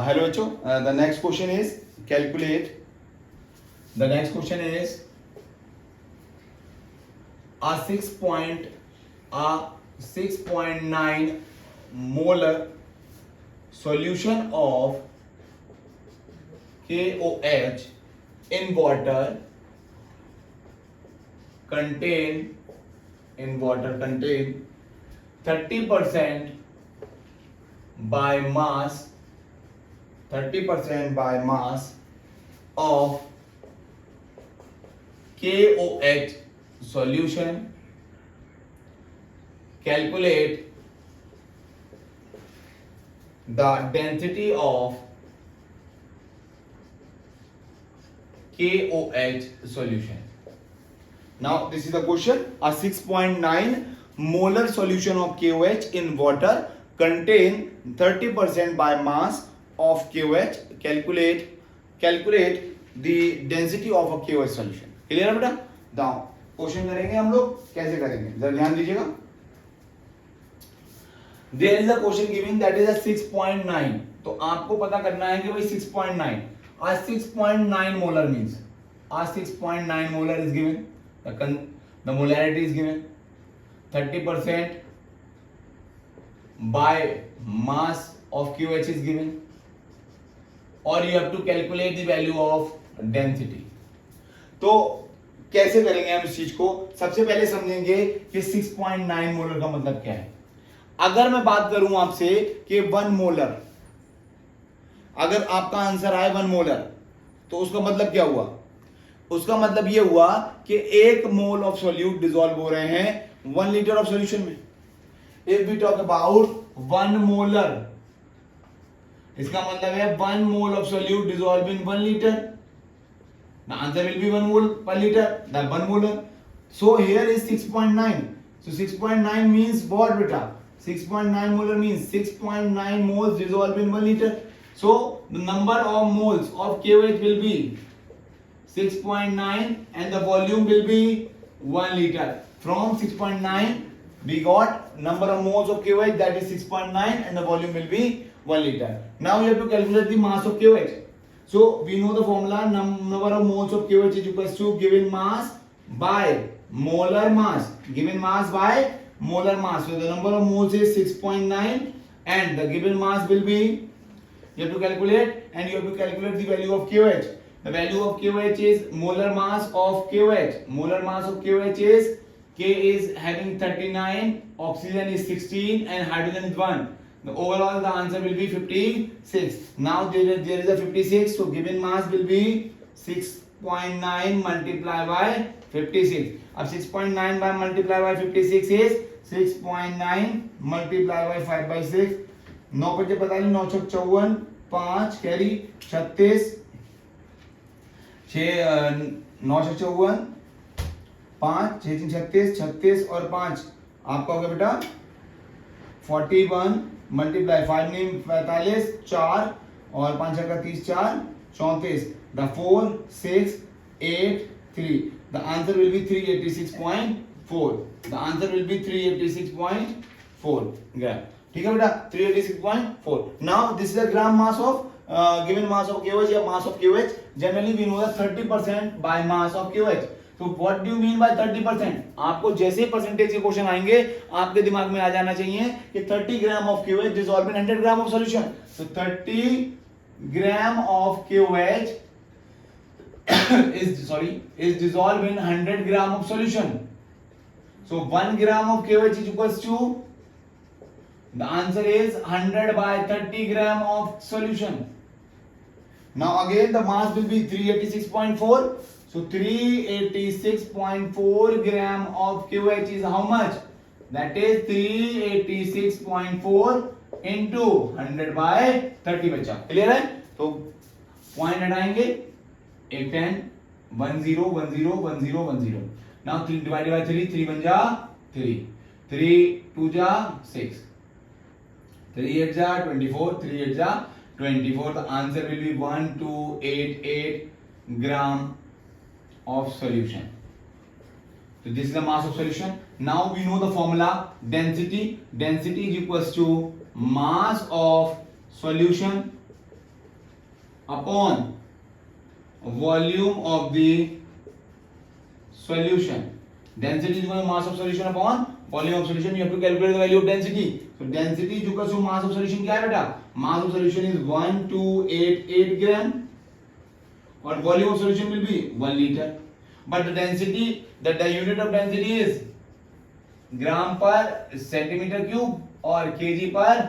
Hello, Cho. The next question is calculate. The next question is a 6.9 molar solution of KOH in water contain 30% by mass 30% by mass of KOH solution. Calculate the density of KOH solution. Now this is the question. A 6.9 molar solution of KOH in water contain 30% by mass of KOH. Calculate the density of a KOH solution. Clear है बेटा? Now question करेंगे हम लोग, कैसे करेंगे जरा ध्यान दीजिएगा. There is a question given that is a 6.9. तो आपको पता करना है कि भाई 6.9. A 6.9 molar means a 6.9 molar is given. The molarity is given. 30% by mass of QH is given. Or you have to calculate the value of density. तो कैसे करेंगे हम इस चीज को? सबसे पहले समझेंगे कि 6.9 मोलर का मतलब क्या है. अगर मैं बात करूं आपसे कि 1 मोलर, अगर आपका आंसर आए 1 मोलर, तो उसका मतलब क्या हुआ? उसका मतलब यह हुआ कि 1 मोल ऑफ सॉल्यूट डिसॉल्व हो रहे हैं 1 लीटर ऑफ सॉल्यूशन में. If we talk about 1 molar, इसका मतलब है 1 mole of solute dissolve in 1 litre. The answer will be 1 mole per liter, the 1 molar. So here is 6.9. So 6.9 means what beta? 6.9 molar means 6.9 moles dissolved in 1 liter. So the number of moles of KOH will be 6.9 and the volume will be 1 liter. From 6.9 we got number of moles of KOH, that is 6.9, and the volume will be 1 liter. Now you have to calculate the mass of KOH. So we know the formula, number of moles of KOH is equals to given mass by molar mass. Given mass by molar mass. So the number of moles is 6.9 and the given mass will be, you have to calculate, and you have to calculate the value of KOH. The value of KOH is molar mass of KOH. Molar mass of KOH is K is having 39, oxygen is 16 and hydrogen is 1. The overall the answer will be 56. Now there is a 56, so given mass will be 6.9 multiplied by 56. अब 6.9 by multiplied by 56 is 6.9 multiplied by 5 by 6. 9 पचे 45, 9 छक 54, 5 carry 36, 9 छक 54, 5 6 36, 36 और 5 आपका हो गया बेटा 41 multiply 5 नहीं 45, 4 और 5 का 30, 4 34. The 4 6 8 3. The answer will be 386.4. The answer will be 386.4 ग्राम. ठीक है बेटा, 386.4. Now this is the gram mass of given mass of KOH या mass of KOH. Generally we know that 30% by mass of KOH. So what do you mean by 30%? आपको जैसे percentage के question आएंगे आपके दिमाग में आ जाना चाहिए कि 30 gram of KOH dissolved in 100 gram of solution. So 30 gram of KOH is dissolved in 100 gram of solution. So 1 gram of KOH is equals to, the answer is 100 by 30 gram of solution. Now again the mass will be 386.4. So 386.4 gram of KOH is how much? That is 386.4 into 100 by 30 बच्चा. Clear है? तो point हटाएंगे, एक 10 1 0 1 0 1 0 1 0. Now 3 divided by 3, 3 बन जा 3, 3 2 जा 6, 3 8 जा 24, 3 8 जा 24. The answer will be 1288 gram of solution. So this is the mass of solution. Now we know the formula density. Density is equals to mass of solution upon volume of the solution. Density is equal to mass of solution upon volume of solution. You have to calculate the value of density. So density is equal to mass of solution. क्या है बेटा? Mass of solution is 1288 gram और volume of solution will be 1 liter. But the density, the unit of density is gram per centimetre cube और KG पर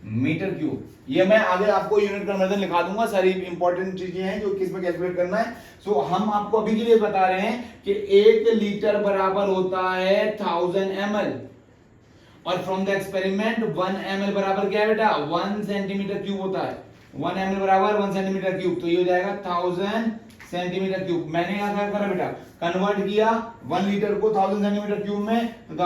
metre cube. ये मैं आगे आपको यूनिट कन्वर्जन लिखा दूंगा. सारी इंपॉर्टेंट चीजें हैं जो किस में कैलकुलेट करना है. सो हम आपको अभी के लिए बता रहे हैं कि 1 लीटर बराबर होता है 1000 ml और फ्रॉम द एक्सपेरिमेंट 1 ml बराबर क्या है बेटा? 1 सेंटीमीटर क्यूब होता है. 1 ml बराबर 1 सेंटीमीटर क्यूब. तो ये हो जाएगा 1000 सेंटीमीटर क्यूब. मैंने यहां क्या करा बेटा? कन्वर्ट किया 1 लीटर को 1000 सेंटीमीटर क्यूब में. तो the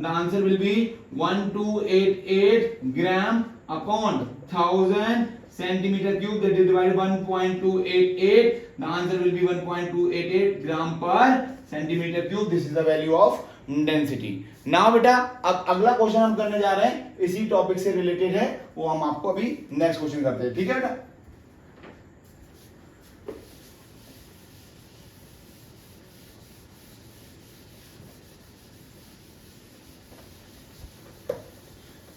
answer will be 1288 gram upon 1000 centimetre cube. That is divided 1.288. The answer will be 1.288 gram per centimetre cube. This is the value of density. Now बेटा अब अगला क्वेश्चन हम करने जा रहे हैं, इसी टॉपिक से रिलेटेड है, वो हम आपको अभी नेक्स्ट क्वेश्चन करते हैं. ठीक है बेटा?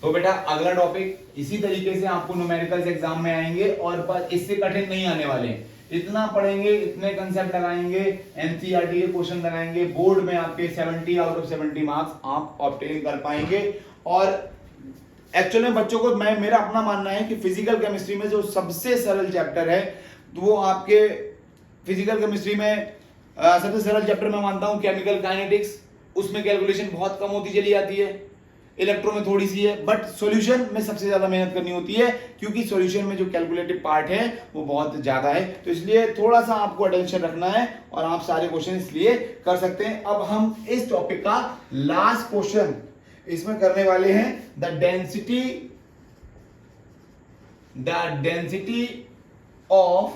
तो बेटा अगला टॉपिक इसी तरीके से आपको न्यूमेरिकल्स एग्जाम में आएंगे और बस इससे कठिन नहीं आने वाले हैं. इतना पढ़ेंगे, इतने कंसेप्ट लगाएंगे, एनसीईआरटी के क्वेश्चन लगाएंगे, बोर्ड में आपके 70 आउट ऑफ 70 मार्क्स आप ऑब्टेन कर पाएंगे. और एक्चुअल में बच्चों को मेरा अपना मानना है कि फिजिकल केमिस्ट्री में जो सबसे सरल चैप्टर है तो वो आपके फिजिकल केमिस्ट्री में सबसे सरल चैप्टर मैं मानता हूं केमिकल काइनेटिक्स. उसमें कैलकुलेशन बहुत कम होती चली जाती है, इलेक्ट्रो में थोड़ी सी है, बट सॉल्यूशन में सबसे ज्यादा मेहनत करनी होती है क्योंकि सॉल्यूशन में जो कैलकुलेटिव पार्ट है वो बहुत ज्यादा है. तो इसलिए थोड़ा सा आपको अटेंशन रखना है और आप सारे क्वेश्चन इसलिए कर सकते हैं. अब हम इस टॉपिक का लास्ट क्वेश्चन इसमें करने वाले हैं. The density of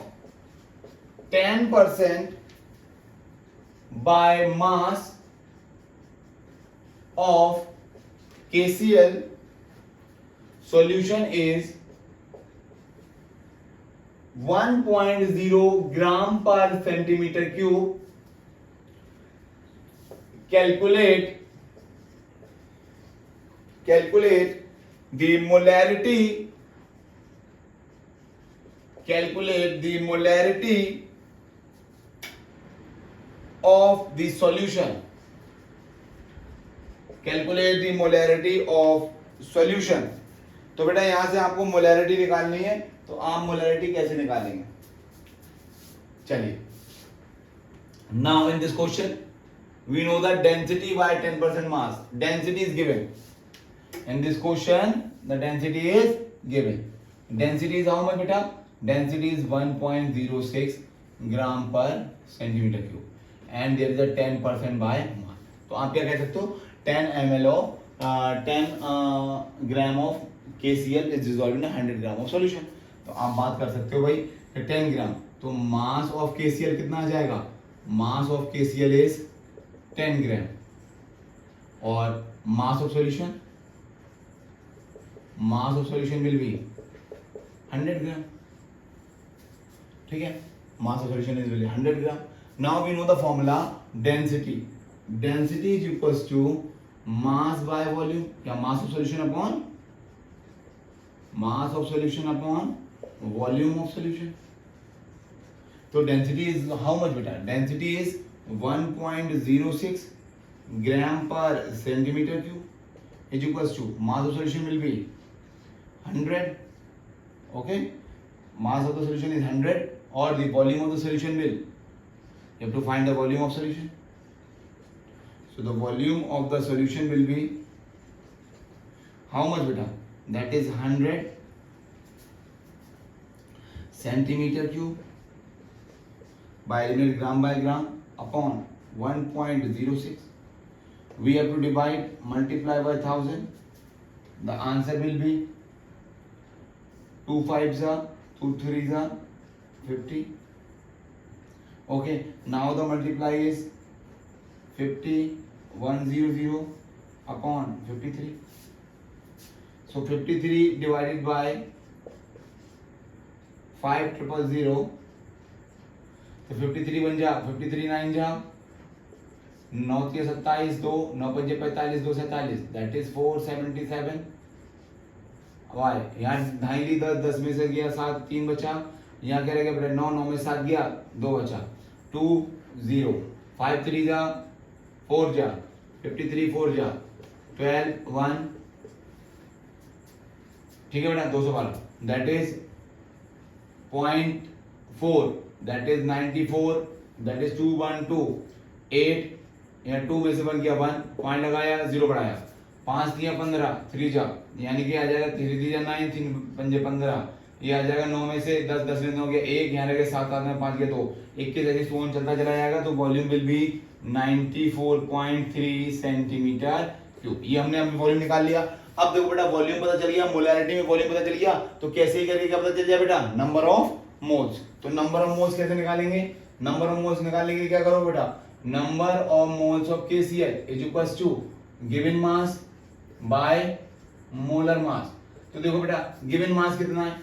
10% by mass of KCl solution is 1.0 gram per centimeter cube. Calculate the molarity. Calculate the molarity of the solution. Calculate the molarity of solution. तो बेटा यहां से आपको मोलैरिटी निकालनी है. तो आप मोलैरिटी कैसे निकालेंगे? चलिए, now in this question we know the density by 10% mass. Density is given in this question. The density is given. Density is how much बेटा? Density is 1.06 gram per centimetre cube and there is a 10% by mass. तो आप क्या कह सकते हो? 10 ml of 10 gram of KCl is dissolved in 100 gram of solution. तो आप बात कर सकते हो भाई 10 ग्राम. तो मास ऑफ KCl कितना आ जाएगा? Mass of KCl is 10 gram और mass of solution will be 100 gram. ठीक है, mass of solution is 100 gram. Now we know the formula density. Density is equals to mass by volume या mass of solution upon volume of solution. तो density is how much बेटा? Density is 1.06 gram per centimetre cube is equals to mass of solution will be 100. Okay, mass of the solution is 100 और the volume of the solution will, you have to find the volume of solution. So the volume of the solution will be how much beta? That is 100 centimeter cube by unit gram by gram upon 1.06. We have to divide, multiply by 1000. The answer will be 2 5s are 2 3s are 50. Okay, now the multiply is 50 100 upon 53. So 53 divided by 5000 तो 53 बन जा, 53 9 जा, 9 3 27 2, 9 5 45 2 47, that is 477। Y यहाँ ढाई ली 10, 10 में से गया 7, 3 बचा, यहाँ क्या रहेगा बेटा 9, 9 में 7 गया 2 बचा, 2 0, 5 3 जा 4 जा, 53 4 जा, 12 1, ठीक है बेटा 212, that is 0.4, that is 94, that is 212, 8, यहाँ 2 में से बन गया 1, पॉइंट लगाया 0 बढ़ाया, 5 दिया 15, 3 जा, यानी कि आ जाएगा 3 दिया 9, 3 पंजे 15, ये आ जाएगा 9 में से 10, 10 में 9 गया 1, यहाँ रहेगा 7 7 में 5 गया 2, 21 ऐसे फोन चलता चला जाएगा, तो volume will be 94.3 centimetre cube. ये हमने अभी वॉल्यूम निकाल लिया। अब देखो बेटा वॉल्यूम पता चल गया, मोलैरिटी में वॉल्यूम पता चल गया, तो कैसे ही करके क्या पता चल जाए बेटा, नंबर ऑफ मोल्स। तो नंबर ऑफ मोल्स कैसे निकालेंगे, नंबर ऑफ मोल्स निकालने के लिए क्या करो बेटा, number of moles of KCl is equals to given mass by molar mass. तो देखो बेटा गिवन मास कितना है,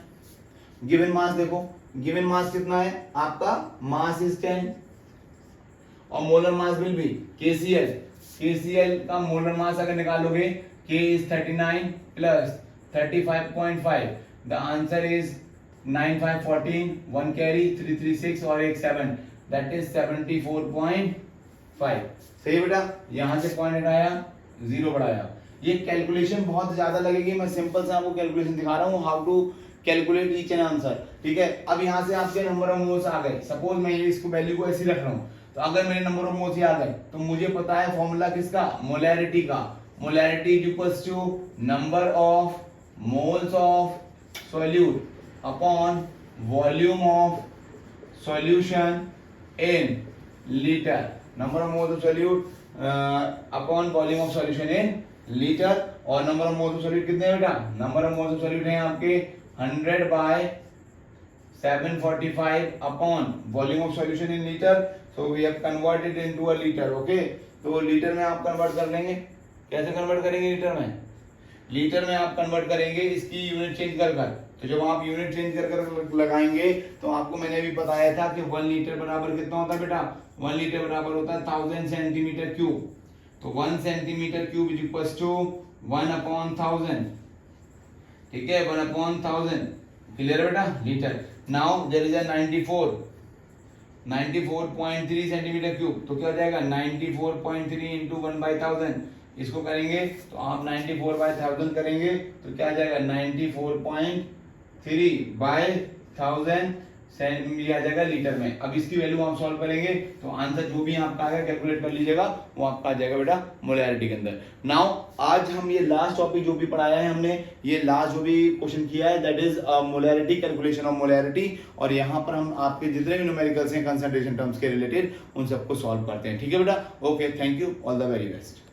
गिवन मास देखो, गिवन मास कितना है आपका, मास इज 10 और molar mass will be KCl, KCl का मोलर मास अगर निकालोगे K is 39 plus 35.5, the answer is 9 5 14, 1 carry 3 3 6 और एक 7, that is 74.5। सही बेटा, यहां से पॉइंट हटाया 0 बढ़ाया। ये कैलकुलेशन बहुत ज्यादा लगेगी, मैं सिंपल सा आपको कैलकुलेशन दिखा रहा हूँ, how to calculate each and answer, ठीक है। अब यहाँ से आपके नंबर ऑफ मोल्स आ गए, सपोज मैं ये इसको वैल्यू को ऐसे रख रहा हूँ, तो अगर मेरे नंबर ऑफ मोल्स आ गए तो मुझे पता है फॉर्मूला किसका, मोलैरिटी का। Molarity is equals to number of moles of solute upon volume of solution in litre, number of moles of solute upon volume of solution in litre. और number of moles of solute कितने हैं बेटा, number of moles of solute हैं आपके 100 by 745 upon volume of solution in litre, so we have converted into a litre, okay. तो litre में आप convert कर लेंगे, कैसे कन्वर्ट करेंगे लीटर में, लीटर में आप कन्वर्ट करेंगे इसकी यूनिट चेंज कर कर। तो जब आप यूनिट चेंज कर कर लगाएंगे तो आपको मैंने अभी बताया था कि 1 लीटर बराबर कितना होता है बेटा, 1 लीटर बराबर होता है 1000 सेंटीमीटर क्यूब। तो 1 centimetre cube is equals to 1/1000, ठीक है, 1/1000, क्लियर है बेटा, litre. Now there is a 94.3 centimetre cube, तो क्या हो जाएगा 94.3 इंटू 1/1000, इसको करेंगे तो आप 94/1000 करेंगे तो क्या आ जाएगा 94.3 बाय 1000 ये आ जाएगा लीटर में। अब इसकी वैल्यू आप सॉल्व करेंगे तो आंसर जो भी आपका आएगा कैलकुलेट कर लीजिएगा, वो आपका आ जाएगा बेटा मोलैरिटी के अंदर। नाउ आज हम ये लास्ट टॉपिक जो भी पढ़ाया है हमने, ये लास्ट जो भी क्वेश्चन किया है that is molarity, calculation of molarity, और यहाँ पर हम आपके जितने भी न्यूमेरिकल्स हैं कंसंट्रेशन टर्म्स के रिलेटेड उन सबको सॉल्व करते हैं, ठीक है बेटा। Okay, thank you, all the very best.